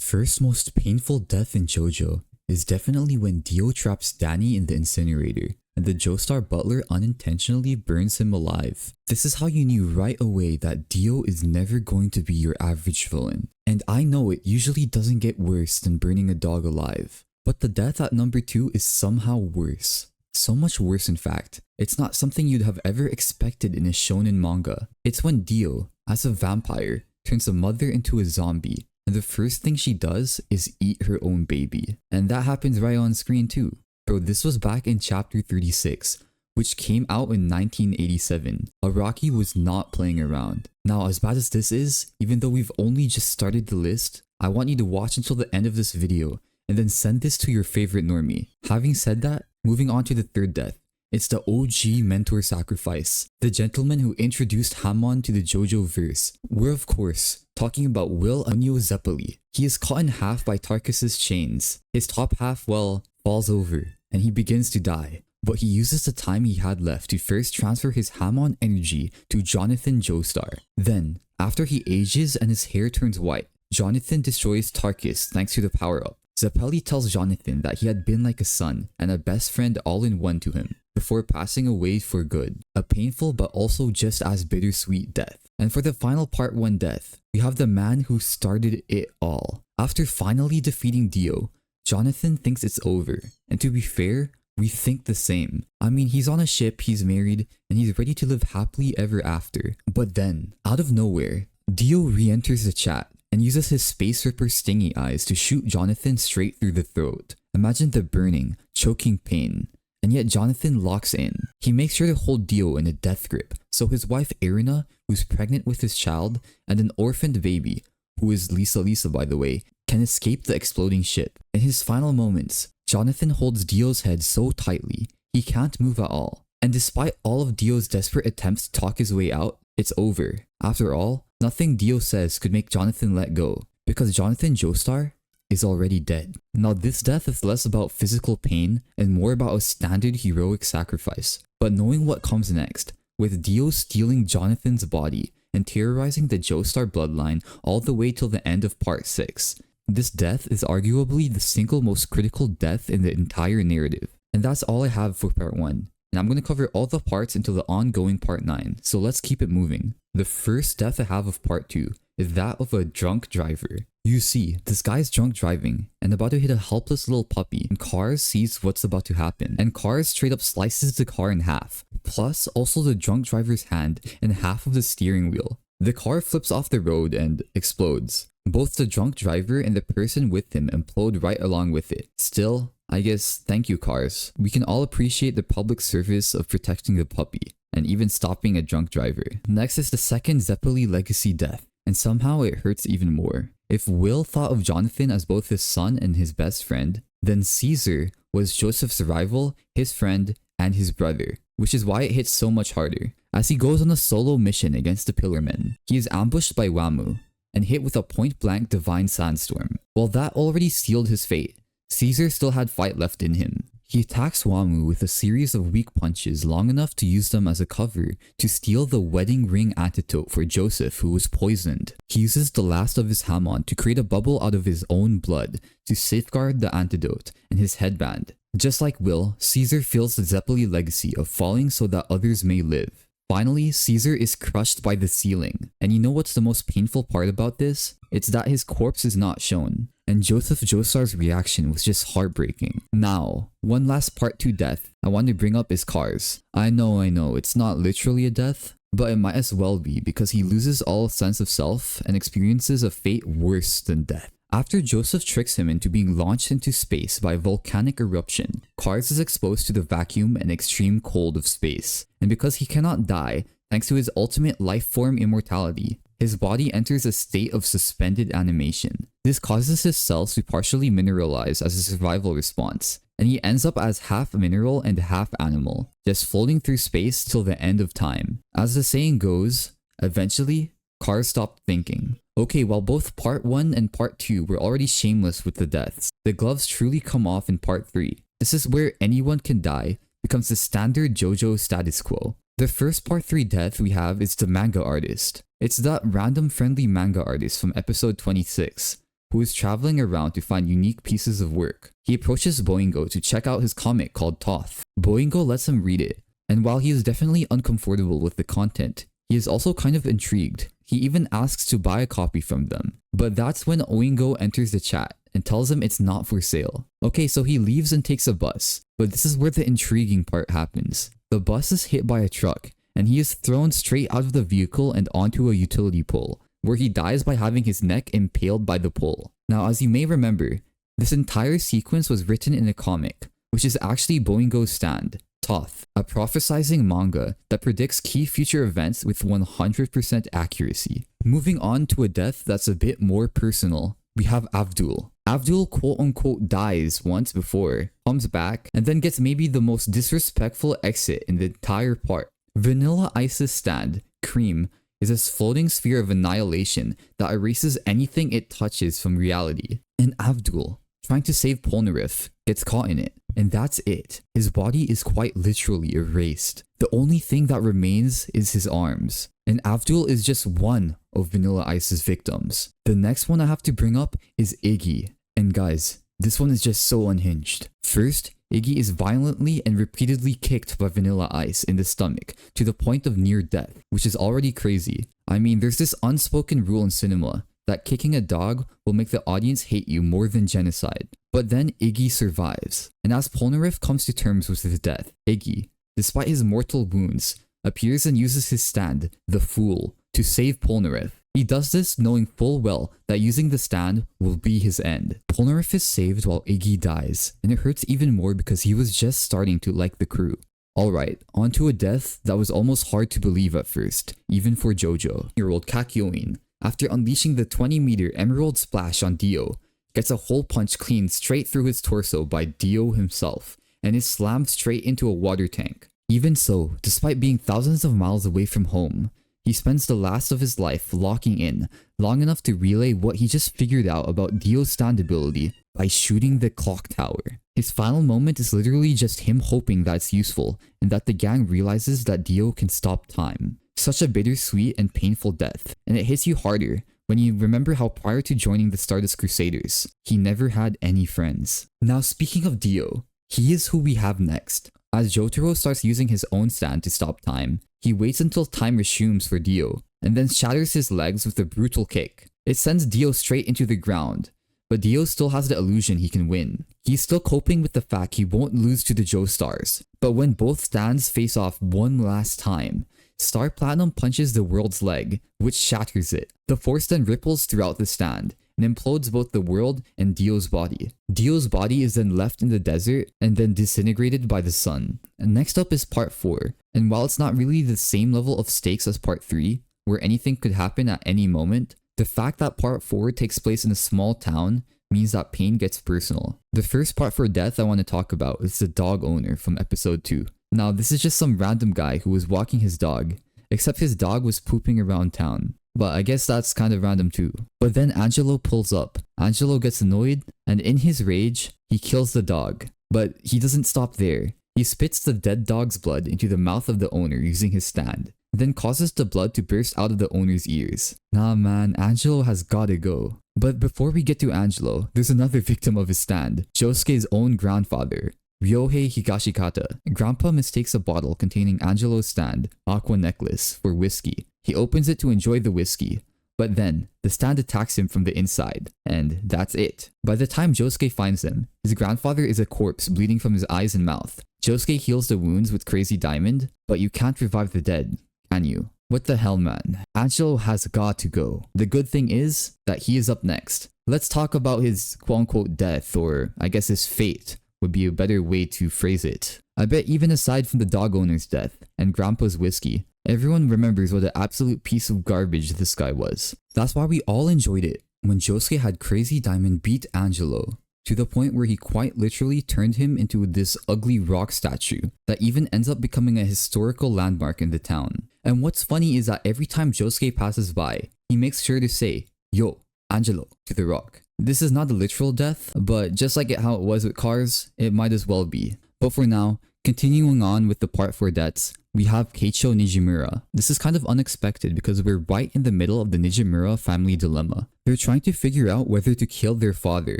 first most painful death in JoJo is definitely when Dio traps Danny in the incinerator and the Joestar butler unintentionally burns him alive. This is how you knew right away that Dio is never going to be your average villain. And I know it usually doesn't get worse than burning a dog alive, but the death at number 2 is somehow worse. So much worse in fact. It's not something you'd have ever expected in a shonen manga. It's when Dio, as a vampire, turns a mother into a zombie, and the first thing she does is eat her own baby. And that happens right on screen too. Bro, this was back in chapter 36, which came out in 1987. Araki was not playing around. Now, as bad as this is, even though we've only just started the list, I want you to watch until the end of this video and then send this to your favorite normie. Having said that, moving on to the third death. It's the OG mentor sacrifice, the gentleman who introduced Hamon to the JoJo verse. We're of course talking about Will Anyo Zeppeli. He is cut in half by Tarkus's chains. His top half, well, falls over and he begins to die. But he uses the time he had left to first transfer his Hamon energy to Jonathan Joestar. Then, after he ages and his hair turns white, Jonathan destroys Tarkus thanks to the power-up. Zeppeli tells Jonathan that he had been like a son and a best friend all in one to him, before passing away for good. A painful but also just as bittersweet death. And for the final part 1 death, we have the man who started it all. After finally defeating Dio, Jonathan thinks it's over. And to be fair, we think the same. I mean, he's on a ship, he's married, and he's ready to live happily ever after. But then, out of nowhere, Dio re-enters the chat and uses his Space Ripper stingy eyes to shoot Jonathan straight through the throat. Imagine the burning, choking pain. And yet Jonathan locks in. He makes sure to hold Dio in a death grip, so his wife Irina, who's pregnant with his child, and an orphaned baby, who is Lisa by the way, can escape the exploding ship. In his final moments, Jonathan holds Dio's head so tightly, he can't move at all. And despite all of Dio's desperate attempts to talk his way out, it's over. After all, nothing Dio says could make Jonathan let go, because Jonathan Joestar is already dead. Now this death is less about physical pain and more about a standard heroic sacrifice. But knowing what comes next, with Dio stealing Jonathan's body and terrorizing the Joestar bloodline all the way till the end of part 6, this death is arguably the single most critical death in the entire narrative. And that's all I have for part 1. And I'm going to cover all the parts until the ongoing part 9, so let's keep it moving. The first death I have of part 2 is that of a drunk driver. You see, this guy's drunk driving and about to hit a helpless little puppy, and Cars sees what's about to happen, and Cars straight up slices the car in half, plus also the drunk driver's hand and half of the steering wheel. The car flips off the road and explodes. Both the drunk driver and the person with him implode right along with it. Still, I guess thank you Cars. We can all appreciate the public service of protecting the puppy, and even stopping a drunk driver. Next is the second Zeppeli legacy death, and somehow it hurts even more. If Will thought of Jonathan as both his son and his best friend, then Caesar was Joseph's rival, his friend, and his brother, which is why it hits so much harder. As he goes on a solo mission against the Pillarmen, he is ambushed by Wamu and hit with a point-blank divine sandstorm. While that already sealed his fate, Caesar still had fight left in him. He attacks Wamu with a series of weak punches long enough to use them as a cover to steal the wedding ring antidote for Joseph, who was poisoned. He uses the last of his Hamon to create a bubble out of his own blood to safeguard the antidote and his headband. Just like Will, Caesar feels the Zeppeli legacy of falling so that others may live. Finally, Caesar is crushed by the ceiling. And you know what's the most painful part about this? It's that his corpse is not shown. And Joseph Joestar's reaction was just heartbreaking. Now, one last part 2 death I want to bring up is Cars. I know, it's not literally a death, but it might as well be because he loses all sense of self and experiences a fate worse than death. After Joseph tricks him into being launched into space by a volcanic eruption, Cars is exposed to the vacuum and extreme cold of space. And because he cannot die, thanks to his ultimate life form immortality, his body enters a state of suspended animation. This causes his cells to partially mineralize as a survival response, and he ends up as half mineral and half animal, just floating through space till the end of time. As the saying goes, eventually, Cars stopped thinking. Okay, while both part 1 and part 2 were already shameless with the deaths, the gloves truly come off in part 3. This is where anyone can die becomes the standard JoJo status quo. The first part 3 death we have is the manga artist. It's that random friendly manga artist from episode 26. who is traveling around to find unique pieces of work. He approaches Boingo to check out his comic called Toth. Boingo lets him read it, and while he is definitely uncomfortable with the content, he is also kind of intrigued. He even asks to buy a copy from them. But that's when Oingo enters the chat and tells him it's not for sale. Okay, so he leaves and takes a bus, but this is where the intriguing part happens. The bus is hit by a truck, and he is thrown straight out of the vehicle and onto a utility pole, where he dies by having his neck impaled by the pole. Now, as you may remember, this entire sequence was written in a comic, which is actually Boingo's stand, Toth, a prophesizing manga that predicts key future events with 100% accuracy. Moving on to a death that's a bit more personal, we have Avdul. Avdul quote-unquote dies once before, comes back, and then gets maybe the most disrespectful exit in the entire part. Vanilla Ice's stand, Cream, is this floating sphere of annihilation that erases anything it touches from reality. And Avdul, trying to save Polnareff, gets caught in it. And that's it. His body is quite literally erased. The only thing that remains is his arms. And Avdul is just one of Vanilla Ice's victims. The next one I have to bring up is Iggy. And guys, this one is just so unhinged. First, Iggy is violently and repeatedly kicked by Vanilla Ice in the stomach to the point of near death, which is already crazy. I mean, there's this unspoken rule in cinema that kicking a dog will make the audience hate you more than genocide. But then Iggy survives, and as Polnareff comes to terms with his death, Iggy, despite his mortal wounds, appears and uses his stand, the Fool, to save Polnareff. He does this knowing full well that using the stand will be his end. Polnareff is saved while Iggy dies, and it hurts even more because he was just starting to like the crew. Alright, on to a death that was almost hard to believe at first, even for JoJo. 8-year-old Kakyoin, after unleashing the 20-meter emerald splash on Dio, gets a hole punch cleaned straight through his torso by Dio himself, and is slammed straight into a water tank. Even so, despite being thousands of miles away from home, he spends the last of his life locking in, long enough to relay what he just figured out about Dio's stand ability by shooting the clock tower. His final moment is literally just him hoping that it's useful, and that the gang realizes that Dio can stop time. Such a bittersweet and painful death, and it hits you harder when you remember how prior to joining the Stardust Crusaders, he never had any friends. Now speaking of Dio, he is who we have next. As Jotaro starts using his own stand to stop time, he waits until time resumes for Dio, and then shatters his legs with a brutal kick. It sends Dio straight into the ground, but Dio still has the illusion he can win. He's still coping with the fact he won't lose to the Joestars, but when both stands face off one last time, Star Platinum punches the world's leg, which shatters it. The force then ripples throughout the stand, and implodes both the world and Dio's body. Dio's body is then left in the desert and then disintegrated by the sun. And next up is part 4, and while it's not really the same level of stakes as part 3, where anything could happen at any moment, the fact that part 4 takes place in a small town means that pain gets personal. The first part for death I want to talk about is the dog owner from episode 2. Now this is just some random guy who was walking his dog, except his dog was pooping around town. But I guess that's kind of random too. But then Angelo pulls up. Angelo gets annoyed, and in his rage, he kills the dog. But he doesn't stop there. He spits the dead dog's blood into the mouth of the owner using his stand, then causes the blood to burst out of the owner's ears. Nah man, Angelo has gotta go. But before we get to Angelo, there's another victim of his stand, Josuke's own grandfather, Ryohei Higashikata. Grandpa mistakes a bottle containing Angelo's stand, Aqua Necklace, for whiskey. He opens it to enjoy the whiskey, but then the stand attacks him from the inside, and that's it. By the time Josuke finds him, his grandfather is a corpse bleeding from his eyes and mouth. Josuke heals the wounds with Crazy Diamond, but you can't revive the dead, can you? What the hell, man? Angelo has got to go. The good thing is that he is up next. Let's talk about his quote-unquote death, or I guess his fate would be a better way to phrase it. I bet even aside from the dog owner's death and Grandpa's whiskey, everyone remembers what an absolute piece of garbage this guy was. That's why we all enjoyed it when Josuke had Crazy Diamond beat Angelo, to the point where he quite literally turned him into this ugly rock statue that even ends up becoming a historical landmark in the town. And what's funny is that every time Josuke passes by, he makes sure to say, "Yo, Angelo," to the rock. This is not a literal death, but just like how it was with cars, it might as well be. But for now, Continuing on with the part 4 deaths, we have Keicho Nijimura. This is kind of unexpected because we're right in the middle of the Nijimura family dilemma. They're trying to figure out whether to kill their father,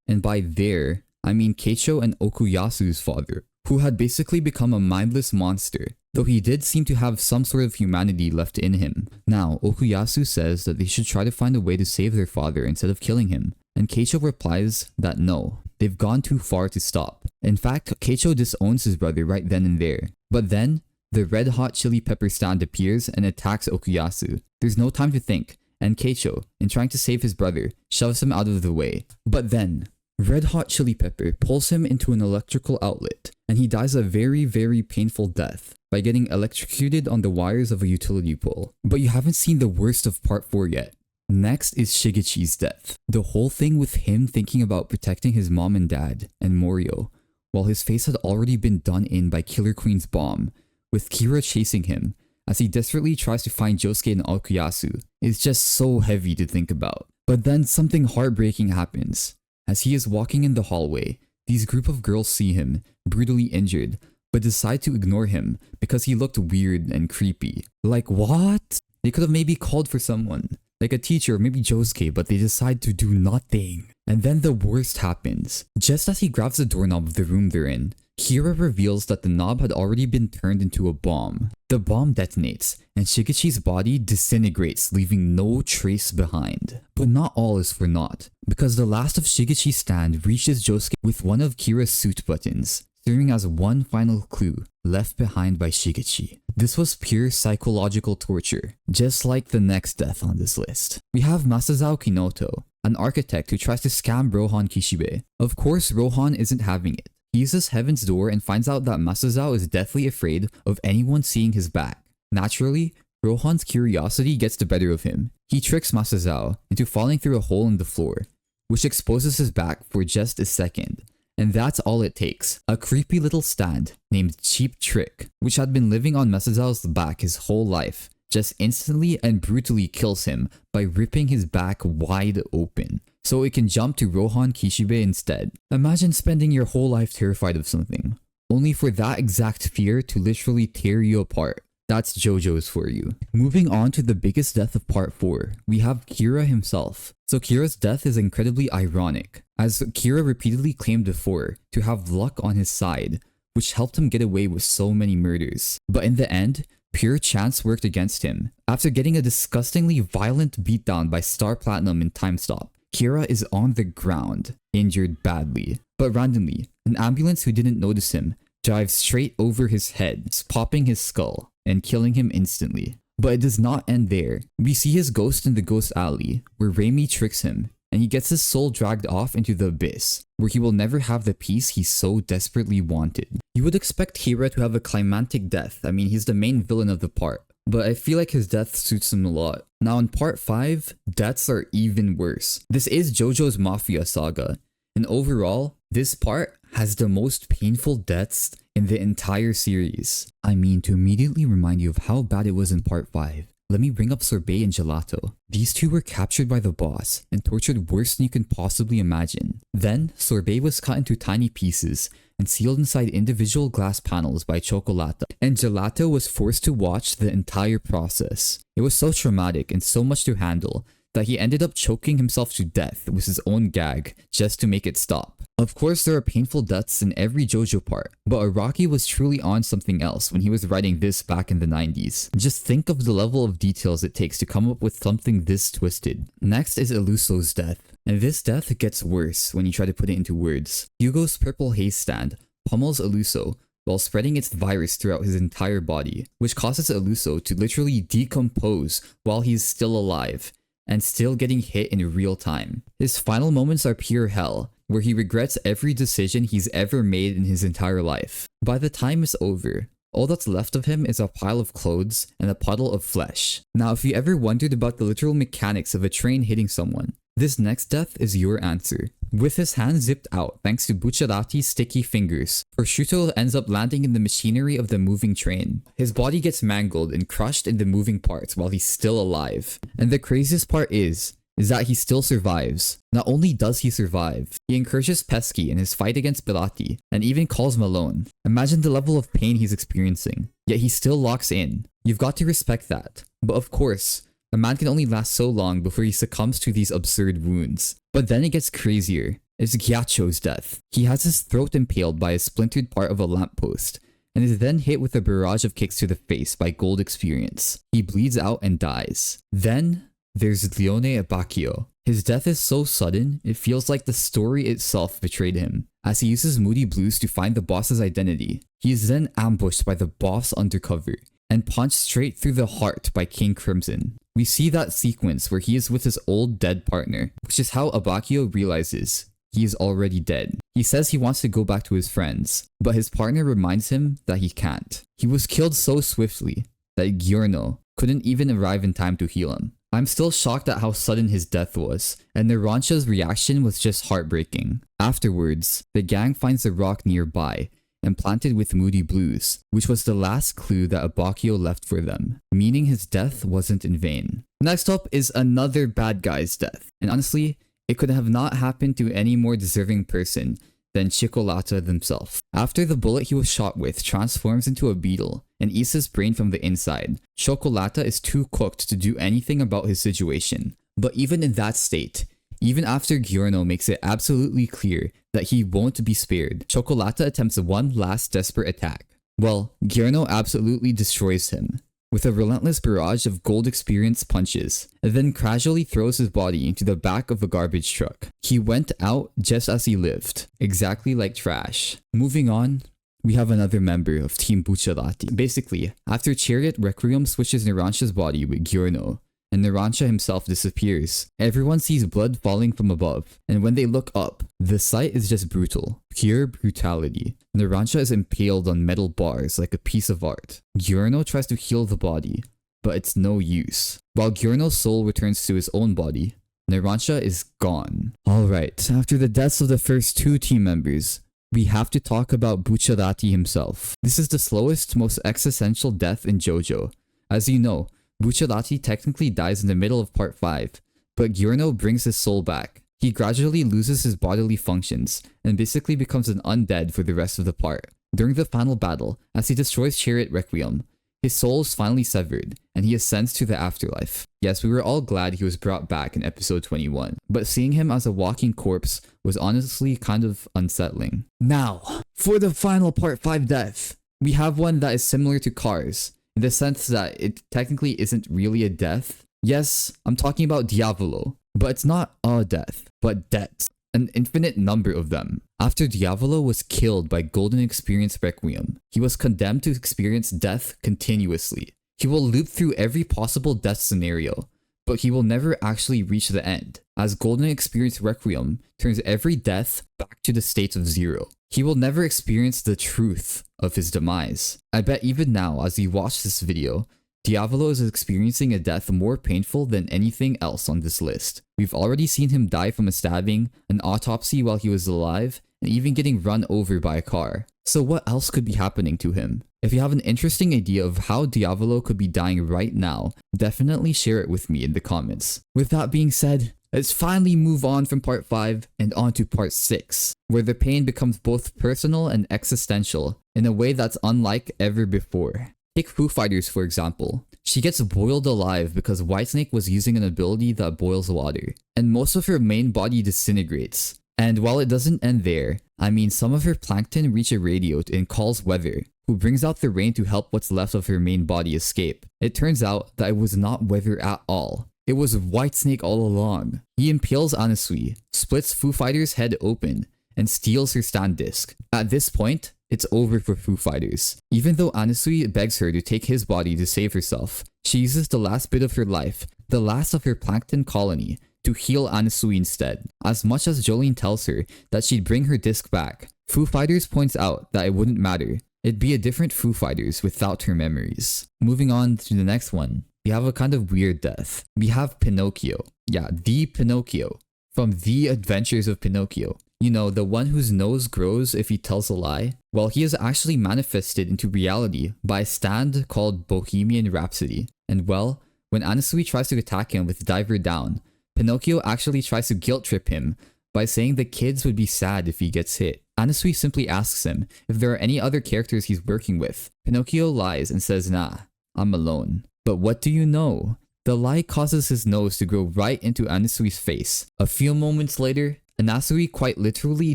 and by their, I mean Keicho and Okuyasu's father, who had basically become a mindless monster, though he did seem to have some sort of humanity left in him. Now, Okuyasu says that they should try to find a way to save their father instead of killing him, and Keicho replies that no, they've gone too far to stop. In fact, Keicho disowns his brother right then and there. But then, the Red Hot Chili Pepper stand appears and attacks Okuyasu. There's no time to think, and Keicho, in trying to save his brother, shoves him out of the way. But then, Red Hot Chili Pepper pulls him into an electrical outlet, and he dies a very, very painful death by getting electrocuted on the wires of a utility pole. But you haven't seen the worst of part 4 yet. Next is Shigechi's death. The whole thing with him thinking about protecting his mom and dad, and Morio, while his face had already been done in by Killer Queen's bomb, with Kira chasing him as he desperately tries to find Josuke and Okuyasu, is just so heavy to think about. But then something heartbreaking happens. As he is walking in the hallway, these group of girls see him, brutally injured, but decide to ignore him because he looked weird and creepy. Like what? They could have maybe called for someone, like a teacher or maybe Josuke, but they decide to do nothing. And then the worst happens. Just as he grabs the doorknob of the room they're in, Kira reveals that the knob had already been turned into a bomb. The bomb detonates, and Shigechi's body disintegrates, leaving no trace behind. But not all is for naught, because the last of Shigechi's stand reaches Josuke with one of Kira's suit buttons, serving as one final clue left behind by Shigechi. This was pure psychological torture, just like the next death on this list. We have Masazao Kinoto, an architect who tries to scam Rohan Kishibe. Of course, Rohan isn't having it. He uses Heaven's Door and finds out that Masazao is deathly afraid of anyone seeing his back. Naturally, Rohan's curiosity gets the better of him. He tricks Masazao into falling through a hole in the floor, which exposes his back for just a second. And that's all it takes. A creepy little stand named Cheap Trick, which had been living on Masazao's back his whole life, just instantly and brutally kills him by ripping his back wide open, so it can jump to Rohan Kishibe instead. Imagine spending your whole life terrified of something, only for that exact fear to literally tear you apart. That's JoJo's for you. Moving on to the biggest death of part 4, we have Kira himself. So Kira's death is incredibly ironic, as Kira repeatedly claimed before to have luck on his side, which helped him get away with so many murders. But in the end, pure chance worked against him. After getting a disgustingly violent beatdown by Star Platinum in Time Stop, Kira is on the ground, injured badly. But randomly, an ambulance who didn't notice him drives straight over his head, popping his skull and killing him instantly. But it does not end there. We see his ghost in the ghost alley, where Raimi tricks him, and he gets his soul dragged off into the abyss, where he will never have the peace he so desperately wanted. You would expect Kira to have a climactic death. I mean, he's the main villain of the part, but I feel like his death suits him a lot. Now in part 5, deaths are even worse. This is JoJo's Mafia saga, and overall, this part has the most painful deaths in the entire series. I mean, to immediately remind you of how bad it was in part 5, let me bring up Sorbet and Gelato. These two were captured by the boss and tortured worse than you can possibly imagine. Then, Sorbet was cut into tiny pieces and sealed inside individual glass panels by Chocolata, and Gelato was forced to watch the entire process. It was so traumatic and so much to handle that he ended up choking himself to death with his own gag just to make it stop. Of course, there are painful deaths in every JoJo part, but Araki was truly on something else when he was writing this back in the 90s. Just think of the level of details it takes to come up with something this twisted. Next is Eluso's death, and this death gets worse when you try to put it into words. Hugo's purple haze stand pummels Eluso while spreading its virus throughout his entire body, which causes Eluso to literally decompose while he's still alive, and still getting hit in real time. His final moments are pure hell, where he regrets every decision he's ever made in his entire life. By the time it's over, all that's left of him is a pile of clothes and a puddle of flesh. Now, if you ever wondered about the literal mechanics of a train hitting someone, this next death is your answer. With his hand zipped out thanks to Bucciarati's sticky fingers, Prosciutto ends up landing in the machinery of the moving train. His body gets mangled and crushed in the moving parts while he's still alive. And the craziest part is, is that he still survives. Not only does he survive, he encourages Pesky in his fight against Pilati and even calls him alone. Imagine the level of pain he's experiencing, yet he still locks in. You've got to respect that. But of course, a man can only last so long before he succumbs to these absurd wounds. But then it gets crazier. It's Gyacho's death. He has his throat impaled by a splintered part of a lamppost, and is then hit with a barrage of kicks to the face by Gold Experience. He bleeds out and dies. Then there's Leone Abacchio. His death is so sudden, it feels like the story itself betrayed him, as he uses Moody Blues to find the boss's identity. He is then ambushed by the boss undercover, and punched straight through the heart by King Crimson. We see that sequence where he is with his old dead partner, which is how Abacchio realizes he is already dead. He says he wants to go back to his friends, but his partner reminds him that he can't. He was killed so swiftly that Giorno couldn't even arrive in time to heal him. I'm still shocked at how sudden his death was, and Narancia's reaction was just heartbreaking. Afterwards, the gang finds a rock nearby and planted with Moody Blues, which was the last clue that Abacchio left for them, meaning his death wasn't in vain. Next up is another bad guy's death, and honestly, it could have not happened to any more deserving person than Cioccolata himself. After the bullet he was shot with transforms into a beetle and eats his brain from the inside, Cioccolata is too cooked to do anything about his situation. But even in that state, even after Giorno makes it absolutely clear that he won't be spared, Cioccolata attempts one last desperate attack. Well, Giorno absolutely destroys him with a relentless barrage of Gold Experience punches, and then casually throws his body into the back of a garbage truck. He went out just as he lived, exactly like trash. Moving on, we have another member of Team Bucciolati. Basically, after Chariot Requiem switches Narancia's body with Giorno, and Narancia himself disappears, everyone sees blood falling from above, and when they look up, the sight is just brutal. Pure brutality. Narancia is impaled on metal bars like a piece of art. Giorno tries to heal the body, but it's no use. While Giorno's soul returns to his own body, Narancia is gone. Alright, after the deaths of the first two team members, we have to talk about Bucciolati himself. This is the slowest, most existential death in JoJo. As you know, Bucciolati technically dies in the middle of part 5, but Giorno brings his soul back. He gradually loses his bodily functions, and basically becomes an undead for the rest of the part. During the final battle, as he destroys Chariot Requiem, his soul is finally severed, and he ascends to the afterlife. Yes, we were all glad he was brought back in episode 21, but seeing him as a walking corpse was honestly kind of unsettling. Now, for the final part 5 death, we have one that is similar to Cars, in the sense that it technically isn't really a death. Yes, I'm talking about Diavolo, but it's not a death, but deaths. An infinite number of them. After Diavolo was killed by Golden Experience Requiem, he was condemned to experience death continuously. He will loop through every possible death scenario, but he will never actually reach the end, as Golden Experience Requiem turns every death back to the state of 0. He will never experience the truth of his demise. I bet even now, as you watch this video, Diavolo is experiencing a death more painful than anything else on this list. We've already seen him die from a stabbing, an autopsy while he was alive, and even getting run over by a car. So what else could be happening to him? If you have an interesting idea of how Diavolo could be dying right now, definitely share it with me in the comments. With that being said, let's finally move on from part 5 and on to part 6, where the pain becomes both personal and existential in a way that's unlike ever before. Take Foo Fighters for example. She gets boiled alive because Whitesnake was using an ability that boils water, and most of her main body disintegrates. And while it doesn't end there, I mean some of her plankton reach a radio and calls Weather, who brings out the rain to help what's left of her main body escape. It turns out that it was not Weather at all. It was Whitesnake all along. He impales Anasui, splits Foo Fighters' head open, and steals her stand disc. At this point, it's over for Foo Fighters. Even though Anasui begs her to take his body to save herself, she uses the last bit of her life, the last of her plankton colony, to heal Anasui instead. As much as Jolene tells her that she'd bring her disc back, Foo Fighters points out that it wouldn't matter. It'd be a different Foo Fighters without her memories. Moving on to the next one, we have a kind of weird death. We have Pinocchio. Yeah, the Pinocchio. From The Adventures of Pinocchio. You know, the one whose nose grows if he tells a lie? Well, he is actually manifested into reality by a stand called Bohemian Rhapsody. And well, when Anasui tries to attack him with Diver Down, Pinocchio actually tries to guilt trip him by saying the kids would be sad if he gets hit. Anasui simply asks him if there are any other characters he's working with. Pinocchio lies and says, "Nah, I'm alone." But what do you know? The lie causes his nose to grow right into Anasui's face. A few moments later, Anasui quite literally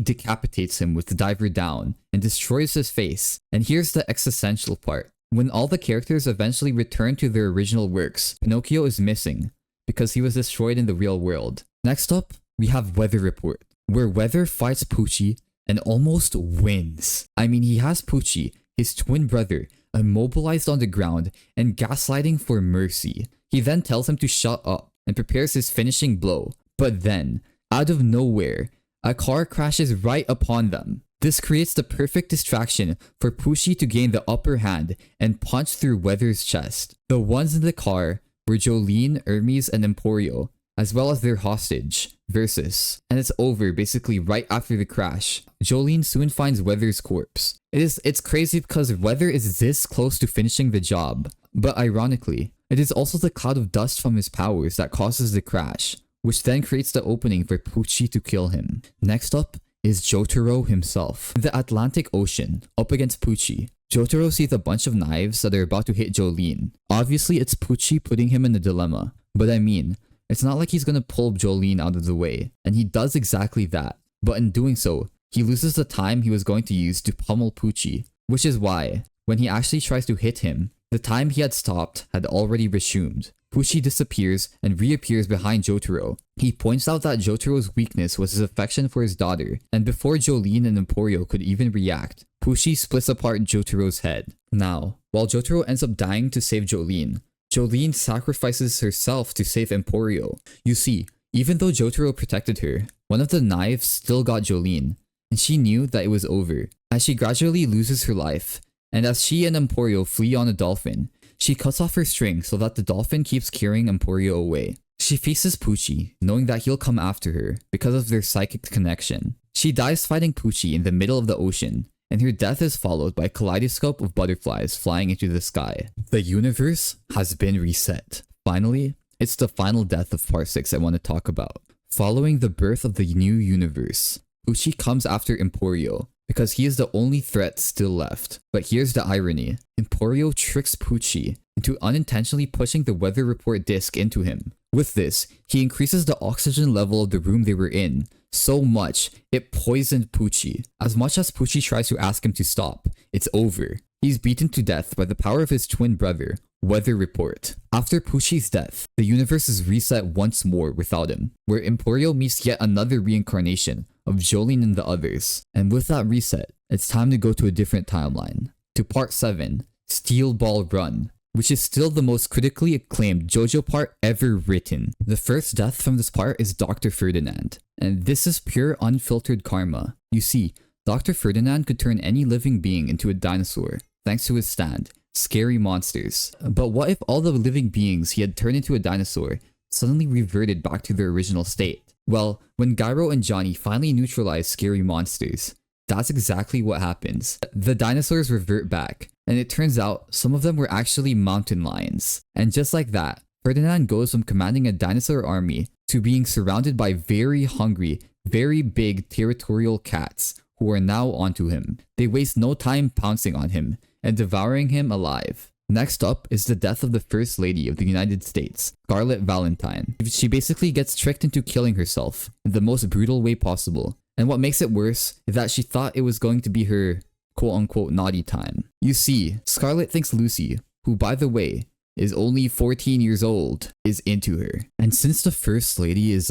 decapitates him with the diver down and destroys his face. And here's the existential part. When all the characters eventually return to their original works, Pinocchio is missing because he was destroyed in the real world. Next up, we have Weather Report, where Weather fights Poochie and almost wins. I mean, he has Poochie, his twin brother, immobilized on the ground and gaslighting for mercy. He then tells him to shut up and prepares his finishing blow. But then, out of nowhere, a car crashes right upon them. This creates the perfect distraction for Poochie to gain the upper hand and punch through Weather's chest. The ones in the car were Jolene, Hermes, and Emporio, as well as their hostage, Versus. And it's over basically right after the crash. Jolene soon finds Weather's corpse. It's crazy because Weather is this close to finishing the job. But ironically, it is also the cloud of dust from his powers that causes the crash, which then creates the opening for Poochie to kill him. Next up is Jotaro himself. In the Atlantic Ocean, up against Poochie, Jotaro sees a bunch of knives that are about to hit Jolene. Obviously, it's Poochie putting him in a dilemma, but I mean, it's not like he's gonna pull Jolene out of the way, and he does exactly that. But in doing so, he loses the time he was going to use to pummel Poochie, which is why, when he actually tries to hit him, the time he had stopped had already resumed. Poochie disappears and reappears behind Jotaro. He points out that Jotaro's weakness was his affection for his daughter, and before Jolene and Emporio could even react, Poochie splits apart Jotaro's head. Now, while Jotaro ends up dying to save Jolene, Jolene sacrifices herself to save Emporio. You see, even though Jotaro protected her, one of the knives still got Jolene, and she knew that it was over. As she gradually loses her life, and as she and Emporio flee on a dolphin, she cuts off her string so that the dolphin keeps carrying Emporio away. She faces Poochie, knowing that he'll come after her because of their psychic connection. She dies fighting Poochie in the middle of the ocean, and her death is followed by a kaleidoscope of butterflies flying into the sky. The universe has been reset. Finally, it's the final death of Part 6 I want to talk about. Following the birth of the new universe, Poochie comes after Emporio because he is the only threat still left. But here's the irony. Emporio tricks Poochie into unintentionally pushing the weather report disc into him. With this, he increases the oxygen level of the room they were in so much it poisoned Poochie. As much as Poochie tries to ask him to stop, it's over. He's beaten to death by the power of his twin brother, Weather Report. After Poochie's death, the universe is reset once more without him, where Emporio meets yet another reincarnation of Jolene and the others. And with that reset, it's time to go to a different timeline. To Part 7, Steel Ball Run, which is still the most critically acclaimed JoJo part ever written. The first death from this part is Dr. Ferdinand, and this is pure unfiltered karma. You see, Dr. Ferdinand could turn any living being into a dinosaur, thanks to his stand, Scary Monsters. But what if all the living beings he had turned into a dinosaur suddenly reverted back to their original state? Well, when Gyro and Johnny finally neutralize Scary Monsters, that's exactly what happens. The dinosaurs revert back, and it turns out some of them were actually mountain lions. And just like that, Ferdinand goes from commanding a dinosaur army to being surrounded by very hungry, very big territorial cats who are now onto him. They waste no time pouncing on him and devouring him alive. Next up is the death of the First Lady of the United States, Scarlett Valentine. She basically gets tricked into killing herself in the most brutal way possible. And what makes it worse is that she thought it was going to be her quote-unquote naughty time. You see, Scarlett thinks Lucy, who by the way is only 14 years old, is into her. And since the First Lady is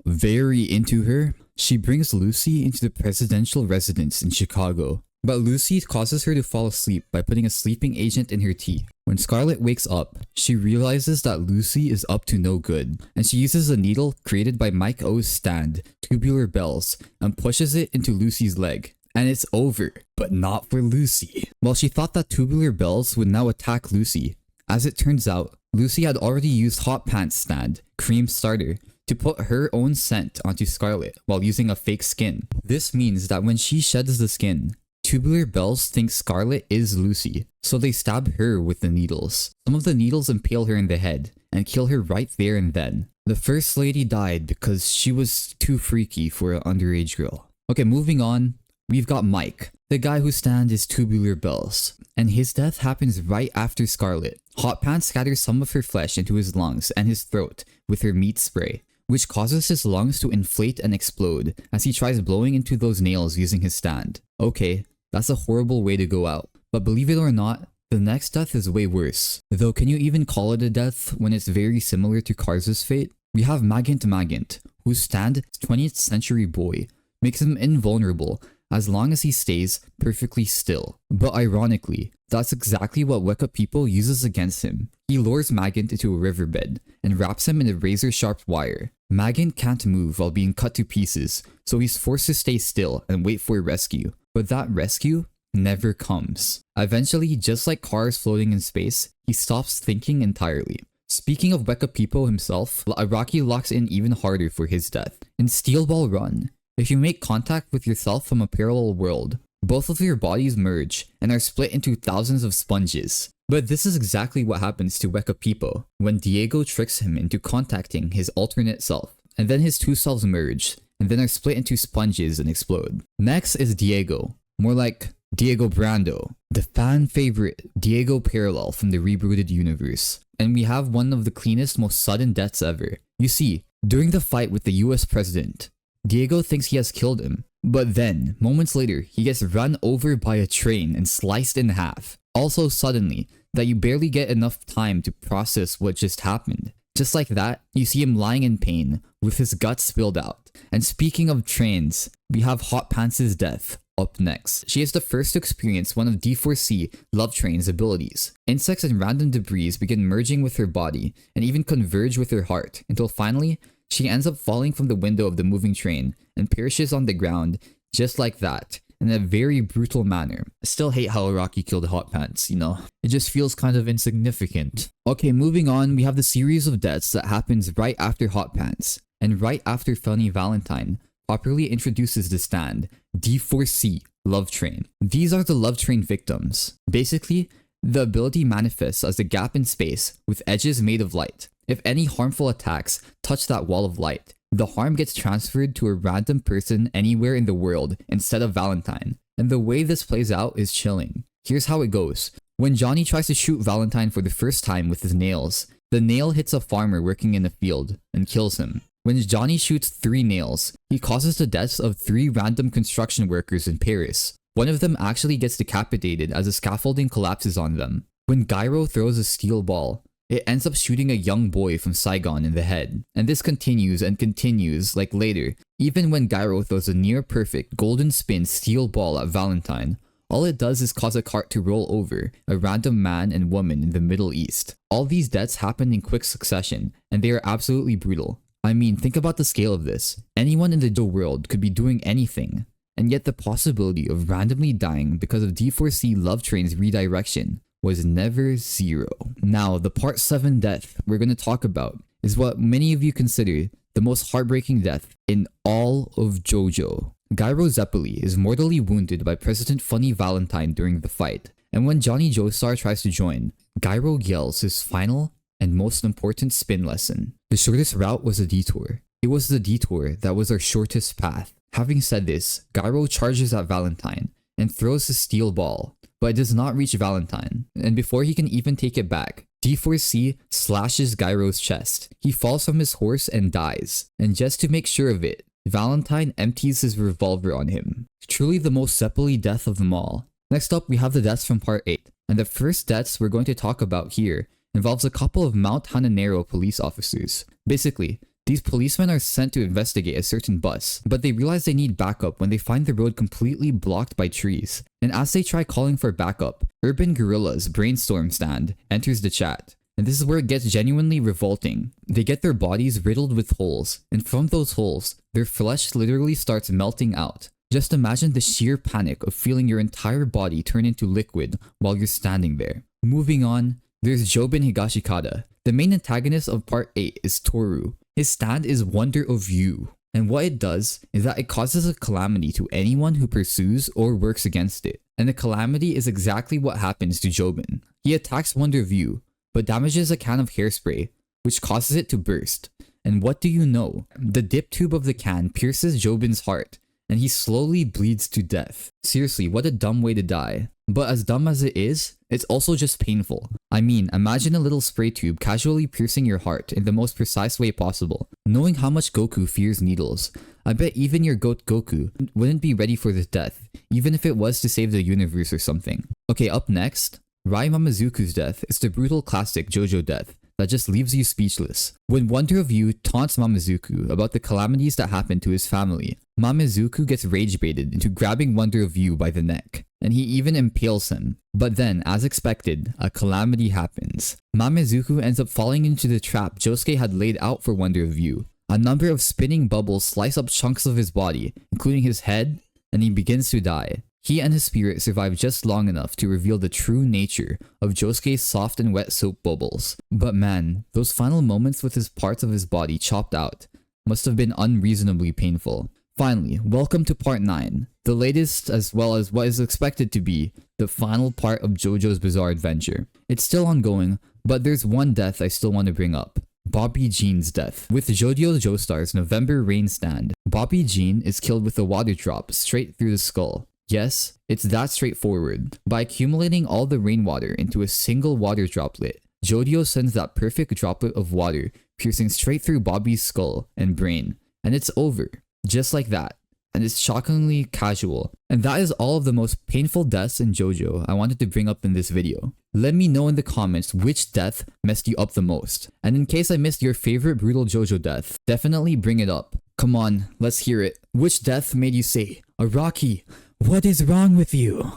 very into her, she brings Lucy into the presidential residence in Chicago. But Lucy causes her to fall asleep by putting a sleeping agent in her tea. When Scarlett wakes up, she realizes that Lucy is up to no good, and she uses a needle created by Mike O's stand, Tubular Bells, and pushes it into Lucy's leg. And it's over, but not for Lucy. While she thought that Tubular Bells would now attack Lucy, as it turns out, Lucy had already used Hot Pants stand, Cream Starter, to put her own scent onto Scarlett while using a fake skin. This means that when she sheds the skin, Tubular Bells think Scarlett is Lucy, so they stab her with the needles. Some of the needles impale her in the head, and kill her right there and then. The first lady died because she was too freaky for an underage girl. Okay, moving on, we've got Mike, the guy who stands his tubular bells, and his death happens right after Scarlet. Hot Pants scatters some of her flesh into his lungs and his throat with her meat spray, which causes his lungs to inflate and explode as he tries blowing into those nails using his stand. Okay, that's a horrible way to go out, but believe it or not, the next death is way worse. Though can you even call it a death when it's very similar to Karz's fate? We have Magint, whose stand, 20th century boy, makes him invulnerable as long as he stays perfectly still. But ironically, that's exactly what Weka People uses against him. He lures Magint into a riverbed and wraps him in a razor-sharp wire. Magint can't move while being cut to pieces, so he's forced to stay still and wait for a rescue. But that rescue never comes. Eventually, just like cars floating in space, he stops thinking entirely. Speaking of Weka People himself, Araki locks in even harder for his death. In Steel Ball Run, if you make contact with yourself from a parallel world, both of your bodies merge and are split into thousands of sponges. But this is exactly what happens to Weka People when Diego tricks him into contacting his alternate self, and then his two selves merge, and then are split into sponges and explode. Next is Diego, more like Diego Brando, the fan favorite Diego parallel from the rebooted universe. And we have one of the cleanest, most sudden deaths ever. You see, during the fight with the US president, Diego thinks he has killed him, but then, moments later, he gets run over by a train and sliced in half. Also suddenly, that you barely get enough time to process what just happened. Just like that, you see him lying in pain, with his guts spilled out. And speaking of trains, we have Hot Pants' death up next. She is the first to experience one of D4C Love Train's abilities. Insects and random debris begin merging with her body, and even converge with her heart, until finally, she ends up falling from the window of the moving train and perishes on the ground just like that, in a very brutal manner. I still hate how Araki killed Hot Pants, you know? It just feels kind of insignificant. Okay, moving on, we have the series of deaths that happens right after Hot Pants, and right after Funny Valentine properly introduces the stand, D4C Love Train. These are the Love Train victims. Basically, the ability manifests as a gap in space with edges made of light. If any harmful attacks touch that wall of light, the harm gets transferred to a random person anywhere in the world instead of Valentine. And the way this plays out is chilling. Here's how it goes. When Johnny tries to shoot Valentine for the first time with his nails, the nail hits a farmer working in a field and kills him. When Johnny shoots 3 nails, he causes the deaths of 3 random construction workers in Paris. One of them actually gets decapitated as the scaffolding collapses on them. When Gyro throws a steel ball, it ends up shooting a young boy from Saigon in the head. And this continues and continues, like later. Even when Gyro throws a near-perfect golden spin steel ball at Valentine, all it does is cause a cart to roll over a random man and woman in the Middle East. All these deaths happen in quick succession, and they are absolutely brutal. I mean, think about the scale of this. Anyone in the JoJo world could be doing anything, and yet the possibility of randomly dying because of D4C Love Train's redirection was never 0. Now, the part 7 death we're going to talk about is what many of you consider the most heartbreaking death in all of JoJo. Gyro Zeppeli is mortally wounded by President Funny Valentine during the fight, and when Johnny Joestar tries to join, Gyro yells his final and most important spin lesson. The shortest route was a detour. It was the detour that was our shortest path. Having said this, Gyro charges at Valentine and throws his steel ball, but it does not reach Valentine, and before he can even take it back, D4C slashes Gyro's chest. He falls from his horse and dies, and just to make sure of it, Valentine empties his revolver on him. Truly the most Zeppeli death of them all. Next up, we have the deaths from part 8, and the first deaths we're going to talk about here involves a couple of Mount Hananero police officers. Basically, these policemen are sent to investigate a certain bus, but they realize they need backup when they find the road completely blocked by trees. And as they try calling for backup, Urban Gorilla's Brainstorm stand enters the chat. And this is where it gets genuinely revolting. They get their bodies riddled with holes, and from those holes, their flesh literally starts melting out. Just imagine the sheer panic of feeling your entire body turn into liquid while you're standing there. Moving on, there's Jobin Higashikata. The main antagonist of part 8 is Toru. His stand is Wonder of You, and what it does is that it causes a calamity to anyone who pursues or works against it. And the calamity is exactly what happens to Jobin. He attacks Wonder of You, but damages a can of hairspray, which causes it to burst. And what do you know? The dip tube of the can pierces Jobin's heart, and he slowly bleeds to death. Seriously, what a dumb way to die. But as dumb as it is, it's also just painful. I mean, imagine a little spray tube casually piercing your heart in the most precise way possible. Knowing how much Goku fears needles, I bet even your goat Goku wouldn't be ready for this death, even if it was to save the universe or something. Okay, up next, Rai Mamazuku's death is the brutal classic JoJo death that just leaves you speechless. When Wonder of You taunts Mamazuku about the calamities that happened to his family, Mamazuku gets rage baited into grabbing Wonder of You by the neck, and he even impales him. But then, as expected, a calamity happens. Mamazuku ends up falling into the trap Josuke had laid out for Wonder of You. A number of spinning bubbles slice up chunks of his body, including his head, and he begins to die. He and his spirit survive just long enough to reveal the true nature of Josuke's soft and wet soap bubbles. But man, those final moments with his parts of his body chopped out must have been unreasonably painful. Finally, welcome to part 9, the latest as well as what is expected to be the final part of JoJo's Bizarre Adventure. It's still ongoing, but there's one death I still want to bring up. Bobby Jean's death. With JoJo's Joestar's November rain stand, Bobby Jean is killed with a water drop straight through the skull. Yes, it's that straightforward. By accumulating all the rainwater into a single water droplet, JoJo sends that perfect droplet of water piercing straight through Bobby's skull and brain, and it's over. Just like that. And it's shockingly casual. And that is all of the most painful deaths in JoJo I wanted to bring up in this video. Let me know in the comments which death messed you up the most. And in case I missed your favorite brutal JoJo death, definitely bring it up. Come on, let's hear it. Which death made you say, Araki, what is wrong with you?